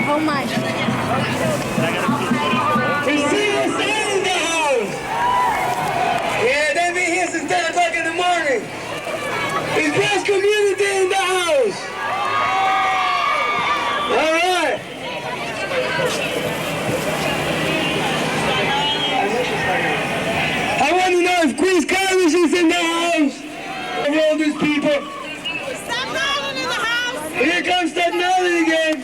Oh my. It's CDHA in the house. Yeah, they've been here since 10 o'clock in the morning. It's Hostos Community in the house. All right. I want to know if Queen's College is in the house. Of all these people. Staten Island in the house. Here comes Staten Island again.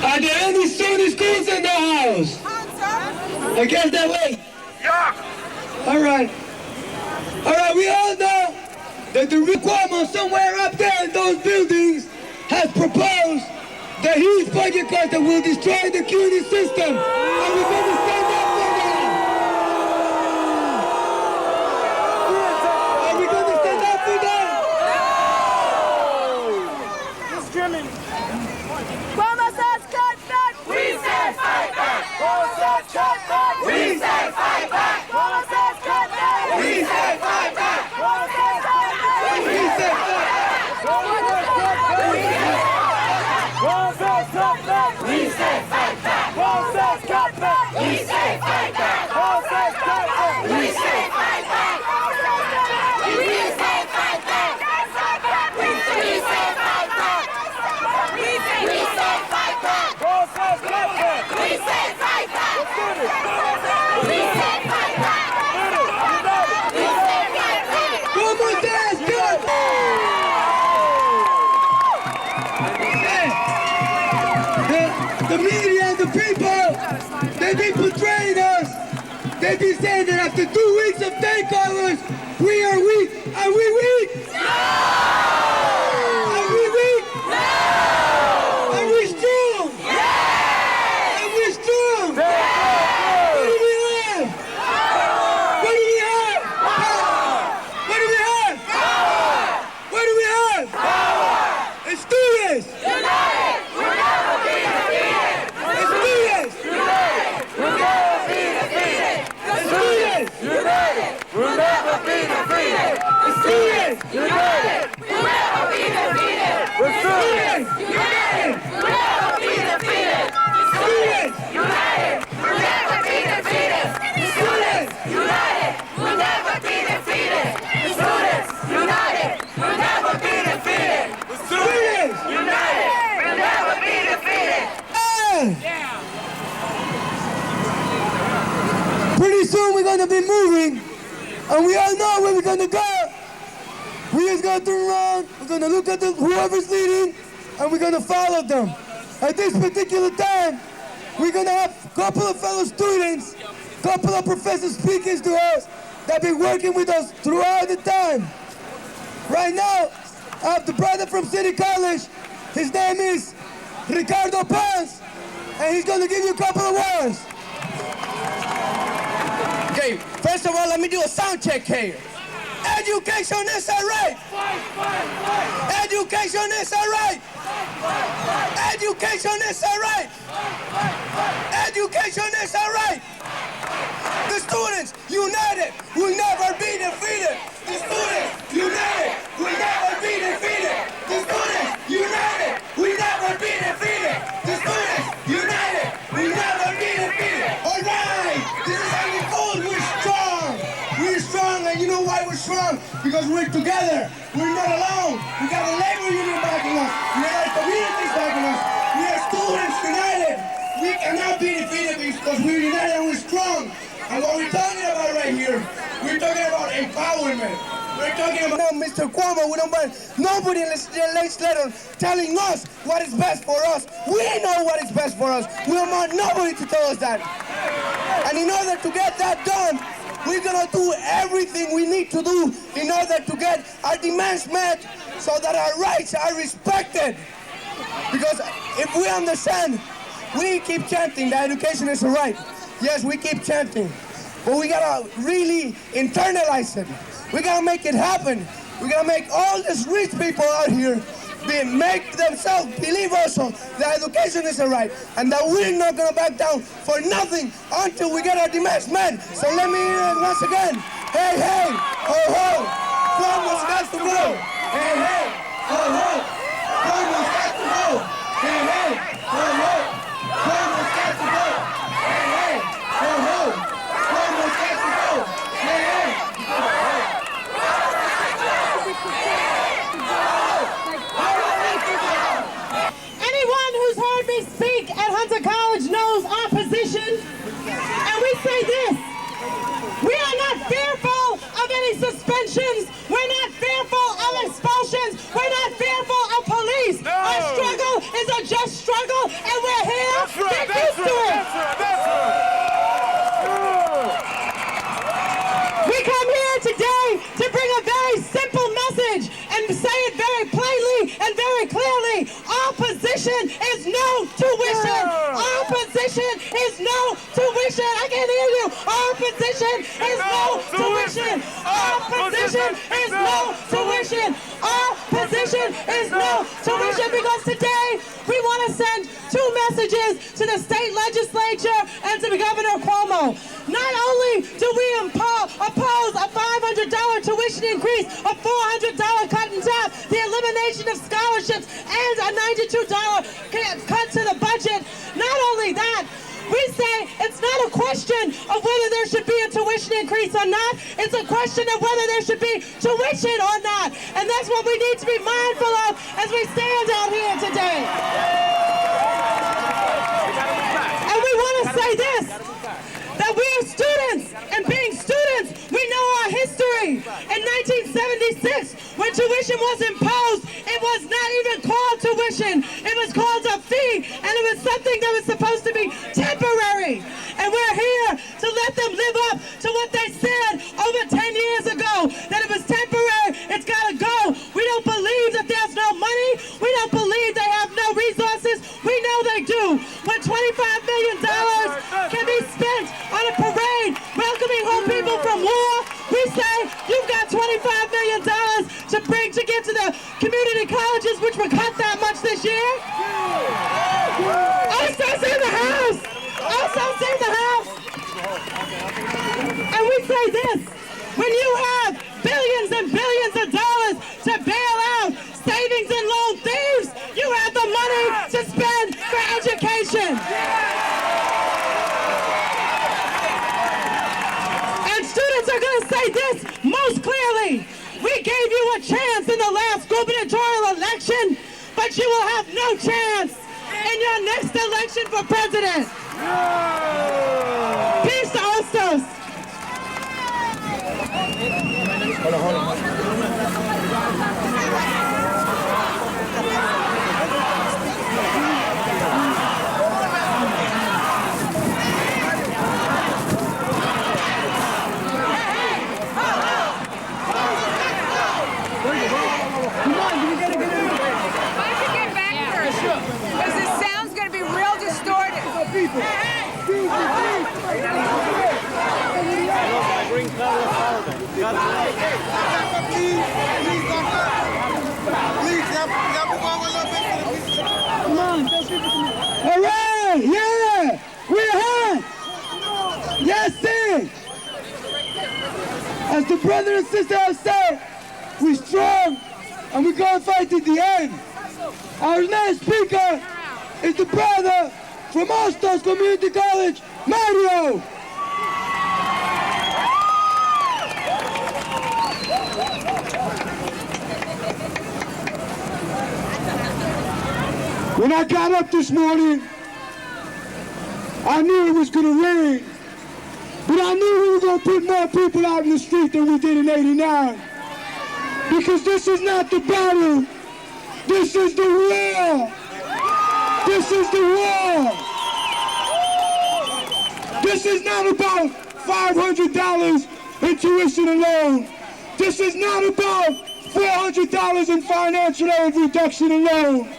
Are there any SUNY schools in the house? I guess that way. Yeah. All right. All right, we all know that the Cuomo somewhere up there in those buildings has proposed the huge budget cut that will destroy the CUNY system. Are we going to stand up for that? Are we going to stand up for that? Cuomo says cut back. We say fight back. Cuomo says cut back. We say fight back. Cuomo says cut back. We say fight back. Cuomo says cut back. We say fight back. Cuomo says cut back. We say fight back. Cuomo says cut back. We say fight back. Cuomo says cut back. We say fight back. We say fight back. We say fight back. We say fight back. Cuomo says cut back. We say fight back. We say fight back. We say fight back. Cuomo says cut back. The media and the people, they've been betraying us. They've been saying that after 2 weeks of takeovers, we are weak. Are we weak? No! Are we weak? No! Are we strong? Yes! Are we strong? Yes! What do we have? What do we have? What do we have? What do we have? Let's do this. United! We'll never be defeated! Let's do this. United! We'll never be defeated! Let's do this. United! We'll never be defeated! Let's do this. United! We'll never be defeated! Let's do this. United! We'll never be defeated! Let's do this. United! We'll never be defeated! Students! United! We'll never be defeated! Students! United! We'll never be defeated! Let's do this. United! We'll never be defeated! Pretty soon we're gonna be moving, and we all know where we're gonna go. We just gonna turn around, we're gonna look at whoever's leading, and we're gonna follow them. At this particular time, we're gonna have a couple of fellow students, a couple of professors speaking to us that have been working with us throughout the time. Right now, I have the brother from City College. His name is Ricardo Paz, and he's gonna give you a couple of words. Okay, first of all, let me do a sound check here. Education is a right. Education is a right. Education is a right. Education is a right. The students united will never be defeated. The students united will never be defeated. The students united will never be defeated. The students united will never be defeated. All right, this is how we call. We're strong. We're strong, and you know why we're strong? Because we're together. We're not alone. We got a labor union backing us. We got our communities backing us. We are students united. We cannot be defeated because we're united and we're strong. And what we're talking about right here, we're talking about empowerment. We're talking about Mr. Cuomo. We don't want nobody in the legislature telling us what is best for us. We know what is best for us. We don't want nobody to tell us that. And in order to get that done, we're gonna do everything we need to do in order to get our demands met so that our rights are respected. Because if we understand, we keep chanting that education is a right. Yes, we keep chanting, but we gotta really internalize it. We gotta make it happen. We gotta make all these rich people out here make themselves believe also that education is a right and that we're not going to back down for nothing until we get our demands met. So let me hear it once again. Hey, hey, ho, ho, Cuomo's got to go. Hey, hey, ho, ho, Cuomo's got to go. Hey, hey, ho, ho, Cuomo's got to go. Hey, hey, ho, ho, Cuomo's got to go. Hey, hey, ho, ho. Anyone who's heard me speak at Hunter College knows our position, and we say this: we are not fearful of any suspensions, we're not fearful of expulsions, we're not fearful of police. No. Our struggle is a just struggle, and we're here. Get used to it. We come here today to bring a very simple message and say it very plainly and very clearly. Our position is no tuition. Our position is no tuition. I can't hear you. Our position is no tuition. Our position is no tuition. Our position is no tuition, because today we want to send two messages to the state legislature and to the Governor Cuomo. Not only do we oppose a $500 tuition increase, a $400 cut in half, the elimination of scholarships, and a $92 cut to the budget. Not only that, we say it's not a question of whether there should be a tuition increase or not. It's a question of whether there should be tuition or not. And that's what we need to be mindful of as we stand out here today. And we want to say this, that we are students, and being students, we know our history. In 1976, when tuition was imposed, it was not even called tuition. It was called a fee, and it was something that was supposed to be temporary. And we're here to let them live up to what they said over 10 years ago, that it was temporary, it's got to go. We don't believe that there's no money. We don't believe they have no resources. We know they do. When $25 million can be spent on a parade welcoming home people from war, we say you've got $25 million to give to the community colleges, which were cut that much this year. Hostos in the house. Hostos in the house. And we say this: when you have billions and billions of dollars to bail out savings and loan thieves, you have the money to spend for education. And students are going to say this most clearly: we gave you a chance in the last gubernatorial election, but you will have no chance in your next election for president. Peace to Hostos. Hold on. All right, yeah, we're hot. Yes, sir. As the brother and sister have said, we're strong and we're going to fight to the end. Our next speaker is the brother from Hostos Community College, Mario. When I got up this morning, I knew it was going to rain, but I knew we were going to put more people out in the street than we did in '89. Because this is not the battle, this is the war. This is the war. This is not about $500 in tuition alone. This is not about $400 in financial aid reduction alone.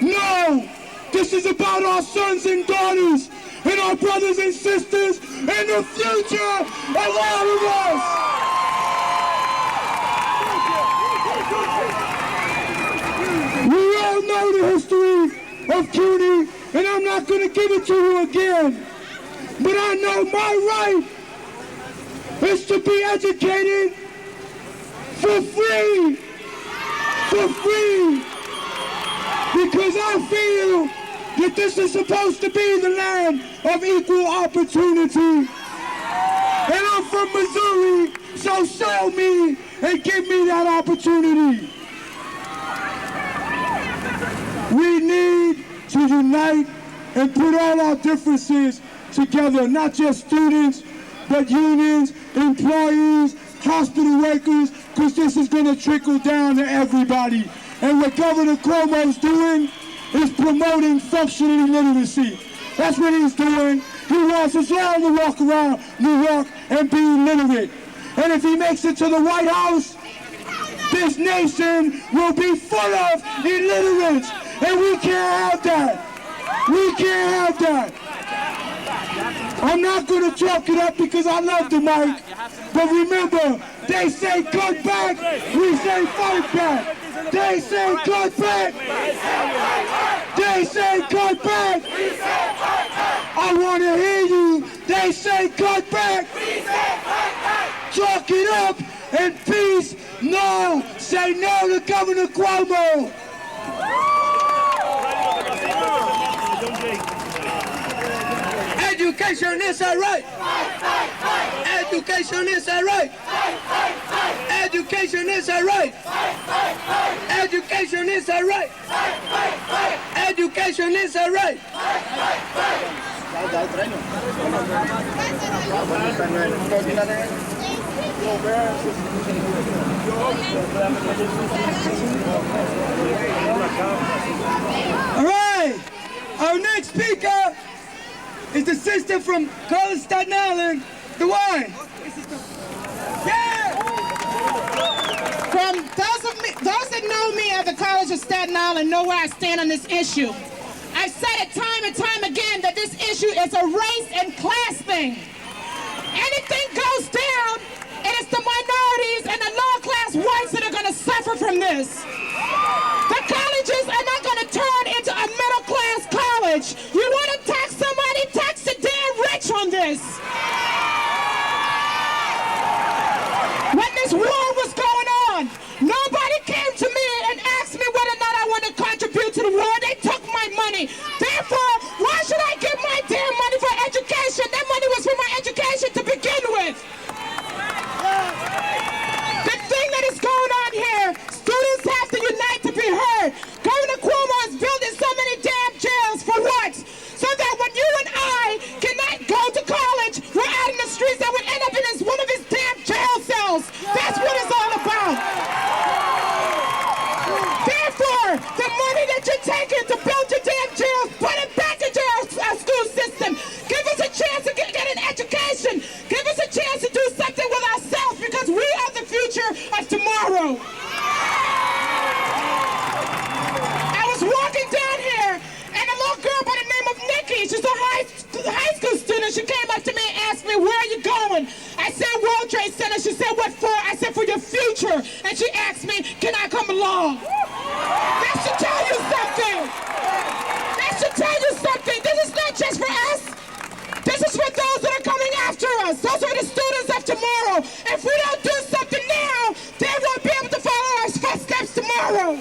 No, this is about our sons and daughters and our brothers and sisters and the future of all of us. of CUNY, and I'm not going to give it to you again. But I know my right is to be educated for free. For free. Because I feel that this is supposed to be the land of equal opportunity. And I'm from Missouri, so show me and give me that opportunity. We need to unite and put all our differences together, not just students, but unions, employees, hospital workers, because this is going to trickle down to everybody. And what Governor Cuomo's doing is promoting functional illiteracy. That's what he's doing. He wants us all to walk around New York and be illiterate. And if he makes it to the White House, this nation will be full of illiterates. And we can't have that. We can't have that. I'm not going to chalk it up because I love the mic. But remember, they say cut back, we say fight back. They say cut back. They say cut back. I want to hear you. They say cut back. Chalk it up and peace. No. Say no to Governor Cuomo. Education is a right. Education is a right. Education is a right. Education is a right. Education is a right. All right. Our next speaker is the sister from College Staten Island, the one. Yeah! From those that know me at the College of Staten Island know where I stand on this issue. I've said it time and time again that this issue is a race and class thing. Anything goes down, and it's the minorities and the lower-class whites that are going to suffer from this. The colleges are not going to turn into a middle-class college. You want to tax somebody, tax the damn rich on this. When this war was going on, nobody came to me and asked me whether or not I want to contribute to the war. They took my money. Therefore, why should I give my damn money for education? That money was for my education to begin with. The thing that is going on here, students have to unite to be heard. Governor Cuomo is building so many damn jails for what? So that when you and I cannot go to college, we're out in the streets that would end up in one of his damn jail cells. That's what it's all about. Therefore, the money that you're taking to build your damn jails, put it back into our school system. Give us a chance to get an education. Give us a chance to do something with ourselves because we are the future of tomorrow. I was walking down here and a little girl by the name of Nikki, she's a high school student, she came up to me and asked me, where are you going? I said, World Trade Center. She said, what for? I said, for your future. And she asked me, can I come along? That should tell you something. That should tell you something. This is not just for us. This is for those that are coming after us. Those are the students of tomorrow. If we don't do something now, they won't be able to follow our footsteps tomorrow.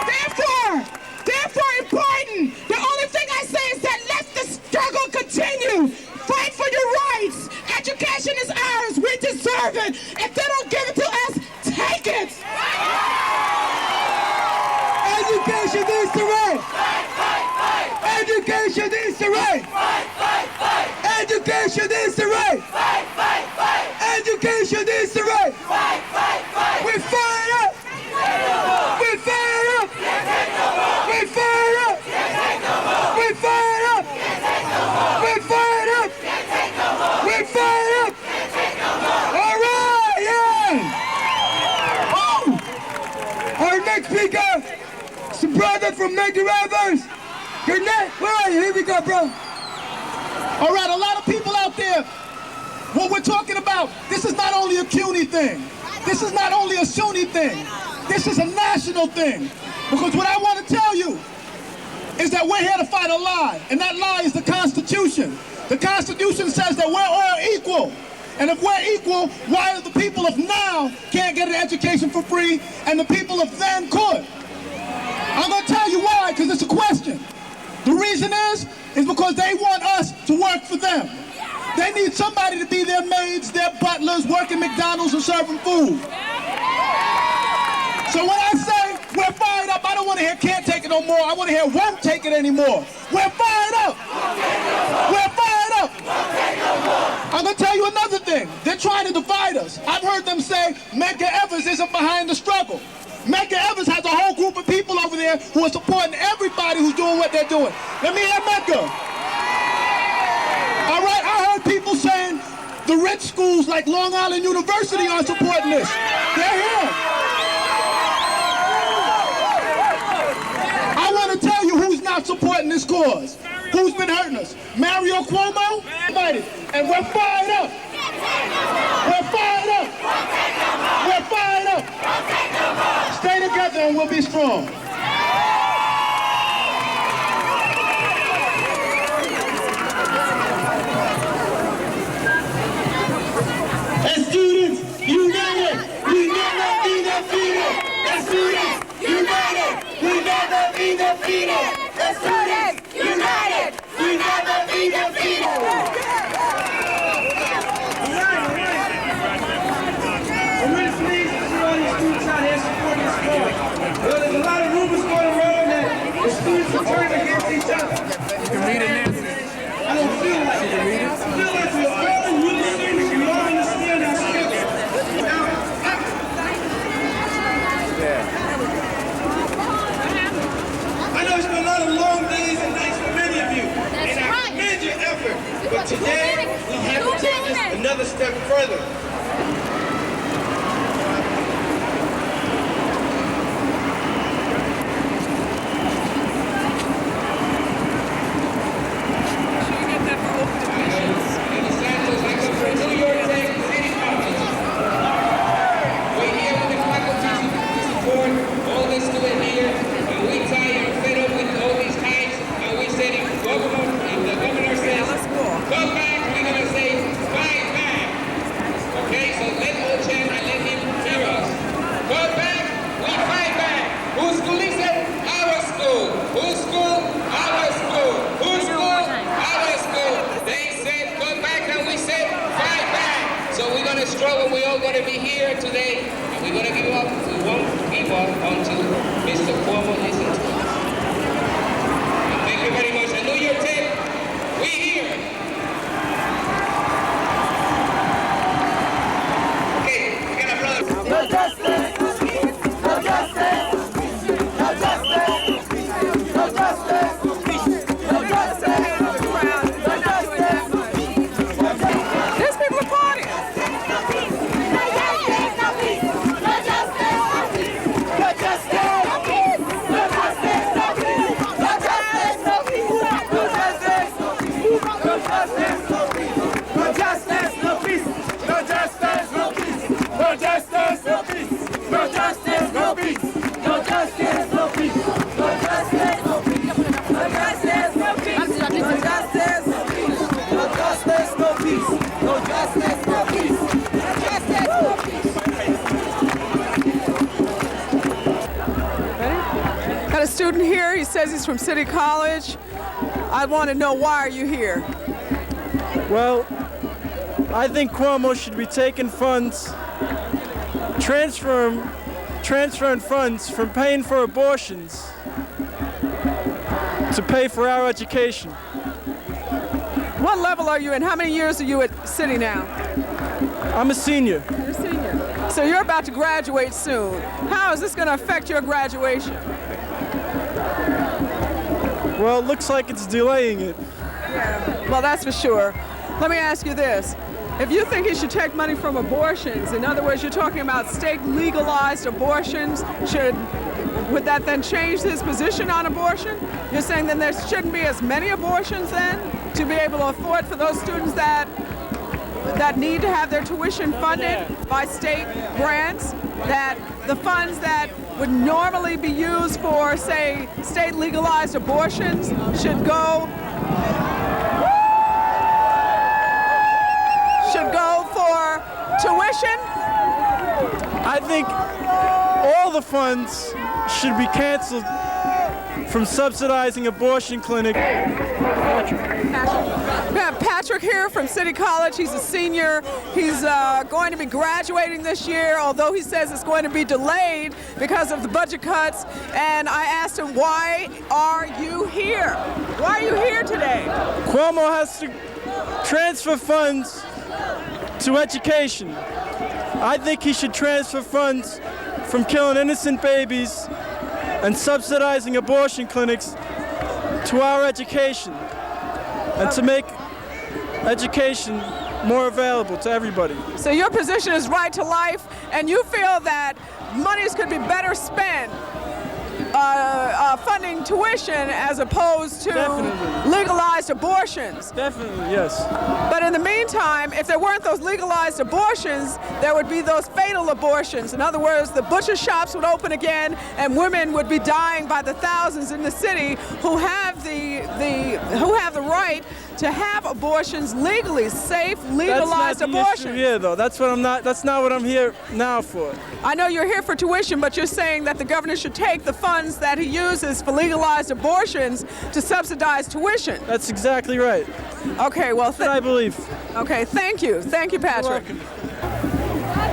Therefore important. The only thing I say is that let the struggle continue. Fight for your rights. Education is ours. We deserve it. If they don't give it to us, take it. Education is the right. Education is the right. Education is the right. Education is the right. We're fired up. We're fired up. We're fired up. We're fired up. We're fired up. We're fired up. All right, yeah. Oh. Our next speaker is a brother from Major Rivers. Your name? Where are you? Here we go, bro. All right, a lot of people out there, what we're talking about, this is not only a CUNY thing. This is not only a SUNY thing. This is a national thing. Because what I want to tell you is that we're here to fight a lie, and that lie is the Constitution. The Constitution says that we're all equal. And if we're equal, why the people of now can't get an education for free and the people of then could? I'm going to tell you why, because it's a question. The reason is because they want us to work for them. They need somebody to be their maids, their butlers, working McDonald's and serving food. So when I say we're fired up, I don't want to hear can't take it no more. I want to hear won't take it anymore. We're fired up. We're fired up. I'm going to tell you another thing. They're trying to divide us. I've heard them say Medgar Evers isn't behind the struggle. Medgar Evers has a whole group of people over there who are supporting everybody who's doing what they're doing. Let me hear Medgar. All right, I heard people saying the rich schools like Long Island University aren't supporting this. They're here. I want to tell you who's not supporting this cause. Who's been hurting us? Mario Cuomo? And we're fired up. We're fired up. We're fired up. Stay together and we'll be strong. As students united, we never be defeated. As students united, we never be defeated. As students united, we never be defeated. There's a lot of rumors going around that the students are turning against each other. You can read it, Nancy. I don't feel like it. I feel like we're all in unison. We all understand our struggle. I know it's been a lot of long days and nights for many of you, and I commend your effort. But today, we have to take this another step further. Struggle, we all going to be here today, and we're going to give up. We won't give up until Mr. Cuomo listens to us. And thank you very much. And New York Tech, we here. Okay, we got a brother. No justice! No justice! No justice! No justice! No justice! No justice! These people are partying. Got a student here. He says he's from City College. I want to know, why are you here? Well, I think Cuomo should be taking funds, transferring funds from paying for abortions to pay for our education. What level are you in? How many years are you at City now? I'm a senior. You're a senior. So you're about to graduate soon. How is this going to affect your graduation? Well, it looks like it's delaying it. Yeah, well, that's for sure. Let me ask you this. If you think he should take money from abortions, in other words, you're talking about state legalized abortions, would that then change his position on abortion? You're saying then there shouldn't be as many abortions then to be able to afford for those students that need to have their tuition funded by state grants, that the funds that would normally be used for, say, state legalized abortions should go for tuition? I think all the funds should be canceled from subsidizing abortion clinics. We have Patrick here from City College. He's a senior. He's going to be graduating this year, although he says it's going to be delayed because of the budget cuts. And I asked him, why are you here? Why are you here today? Cuomo has to transfer funds to education. I think he should transfer funds from killing innocent babies and subsidizing abortion clinics to our education, and to make education more available to everybody. So your position is right to life, and you feel that monies could be better spent funding tuition as opposed to legalized abortions. Definitely, yes. But in the meantime, if there weren't those legalized abortions, there would be those fatal abortions. In other words, the butcher shops would open again, and women would be dying by the thousands in the city who have the right to have abortions legally, safe, legalized abortions. That's not the issue here, though. That's not what I'm here now for. I know you're here for tuition, but you're saying that the governor should take the funds that he uses for legalized abortions to subsidize tuition. That's exactly right. Okay, well, that's what I believe. Okay, thank you, Patrick.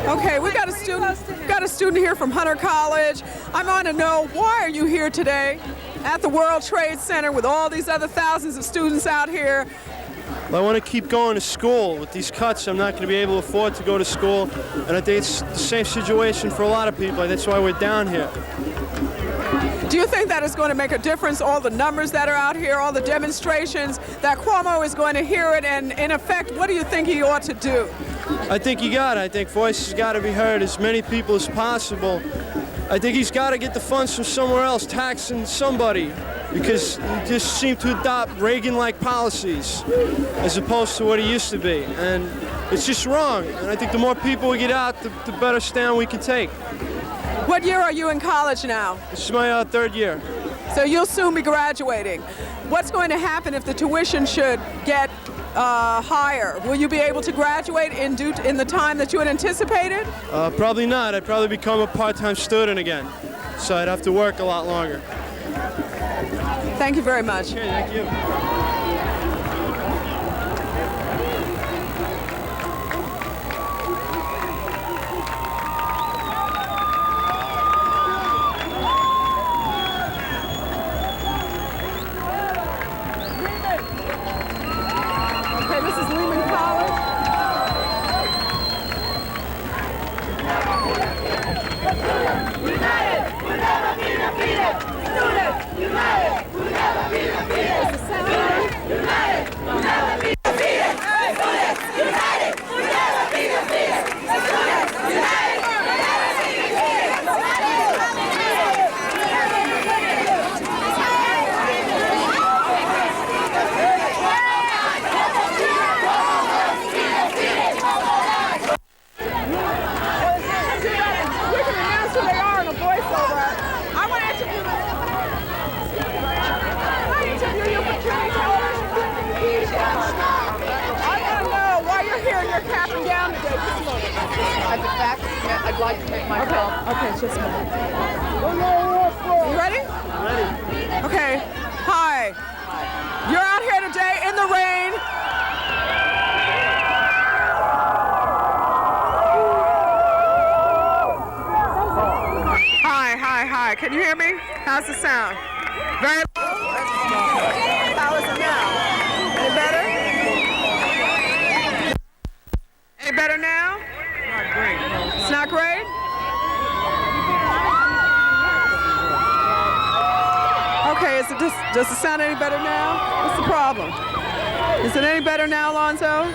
Okay, we got a student here from Hunter College. I want to know, why are you here today at the World Trade Center with all these other thousands of students out here? Well, I want to keep going to school. With these cuts, I'm not going to be able to afford to go to school, and I think it's the same situation for a lot of people. That's why we're down here. Do you think that is going to make a difference, all the numbers that are out here, all the demonstrations, that Cuomo is going to hear it, and in effect, what do you think he ought to do? I think I think voices got to be heard, as many people as possible. I think he's got to get the funds from somewhere else, taxing somebody, because he just seemed to adopt Reagan-like policies as opposed to what he used to be. And it's just wrong. And I think the more people we get out, the better stand we can take. What year are you in college now? This is my third year. So you'll soon be graduating. What's going to happen if the tuition should get higher? Will you be able to graduate in the time that you had anticipated? Probably not. I'd probably become a part-time student again. So I'd have to work a lot longer. Thank you very much. Okay, thank you. Okay, just a minute. You ready? I'm ready. Okay. Hi. You're out here today in the rain. Hi. Can you hear me? How's the sound? Very low. How is it now? Any better? Any better now? Not great. No, it's not great? Okay, does it sound any better now? What's the problem? Is it any better now, Alonzo?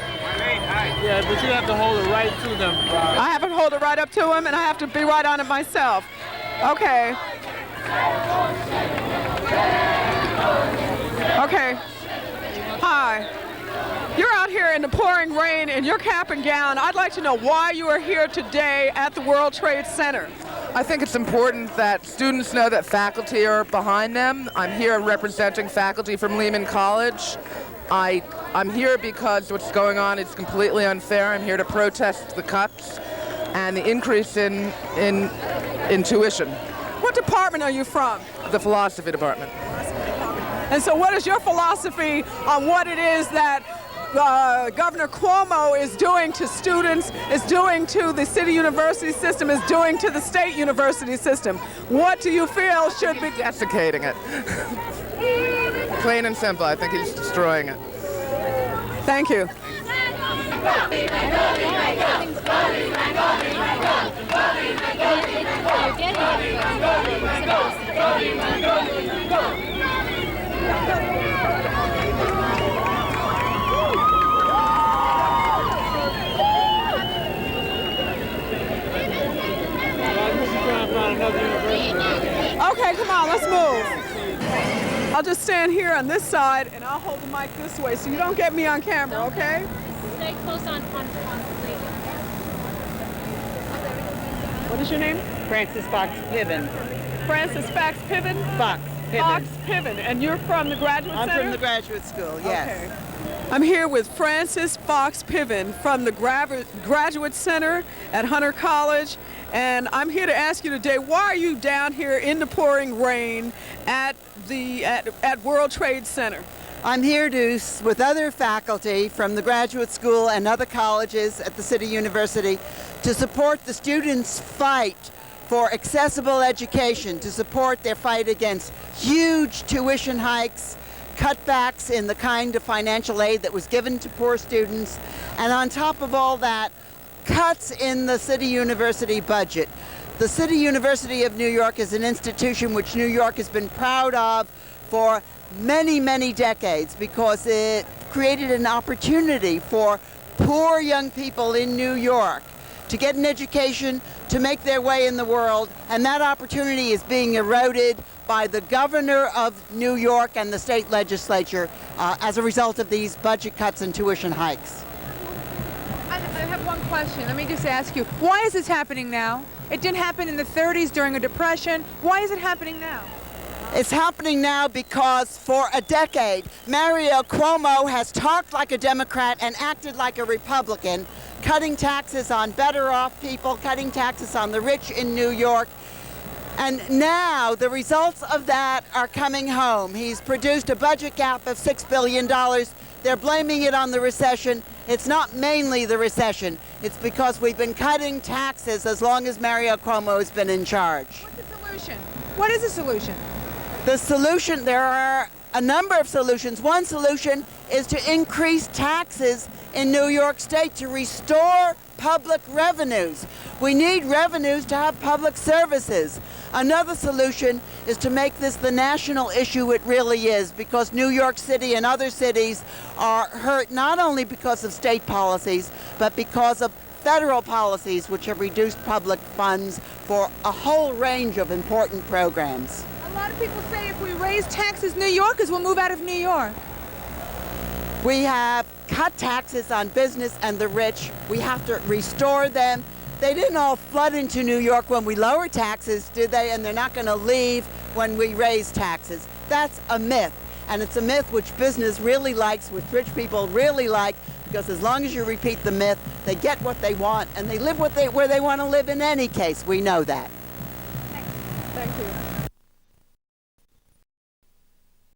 Yeah, but you have to hold it right to them. I have to hold it right up to him, and I have to be right on it myself. Okay. Okay. Hi. You're out here in the pouring rain in your cap and gown. I'd like to know why you are here today at the World Trade Center. I think it's important that students know that faculty are behind them. I'm here representing faculty from Lehman College. I'm here because what's going on is completely unfair. I'm here to protest the cuts and the increase in tuition. What department are you from? The philosophy department. And so what is your philosophy on what it is that Governor Cuomo is doing to students, is doing to the city university system, is doing to the state university system? What do you feel should be desiccating it? Plain and simple, I think he's destroying it. Thank you. Okay, come on, let's move. I'll just stand here on this side and I'll hold the mic this way so you don't get me on camera, okay? Stay close on What is your name? Francis Fox Piven. Francis Fox Piven? Fox Piven. Fox Piven. And you're from the Graduate Center? I'm from the Graduate School, yes. Okay. I'm here with Francis Fox Piven from the Graduate Center at Hunter College. And I'm here to ask you today, why are you down here in the pouring rain at World Trade Center? I'm here with other faculty from the Graduate School and other colleges at the City University to support the students' fight for accessible education, to support their fight against huge tuition hikes, cutbacks in the kind of financial aid that was given to poor students, and on top of all that, cuts in the City University budget. The City University of New York is an institution which New York has been proud of for many, many decades because it created an opportunity for poor young people in New York to get an education, to make their way in the world, and that opportunity is being eroded by the governor of New York and the state legislature as a result of these budget cuts and tuition hikes. I have one question. Let me just ask you, why is this happening now? It didn't happen in the 30s during a depression. Why is it happening now? It's happening now because for a decade, Mario Cuomo has talked like a Democrat and acted like a Republican, cutting taxes on better off people, cutting taxes on the rich in New York. And now the results of that are coming home. He's produced a budget gap of $6 billion. They're blaming it on the recession. It's not mainly the recession. It's because we've been cutting taxes as long as Mario Cuomo has been in charge. What's the solution? What is the solution? The solution, there are a number of solutions. One solution is to increase taxes in New York State to restore public revenues. We need revenues to have public services. Another solution is to make this the national issue it really is, because New York City and other cities are hurt not only because of state policies, but because of federal policies which have reduced public funds for a whole range of important programs. A lot of people say if we raise taxes, New Yorkers will move out of New York. We have cut taxes on business and the rich. We have to restore them. They didn't all flood into New York when we lower taxes, did they? And they're not going to leave when we raise taxes. That's a myth. And it's a myth which business really likes, which rich people really like, because as long as you repeat the myth, they get what they want and they live where they want to live in any case. We know that. Thank you.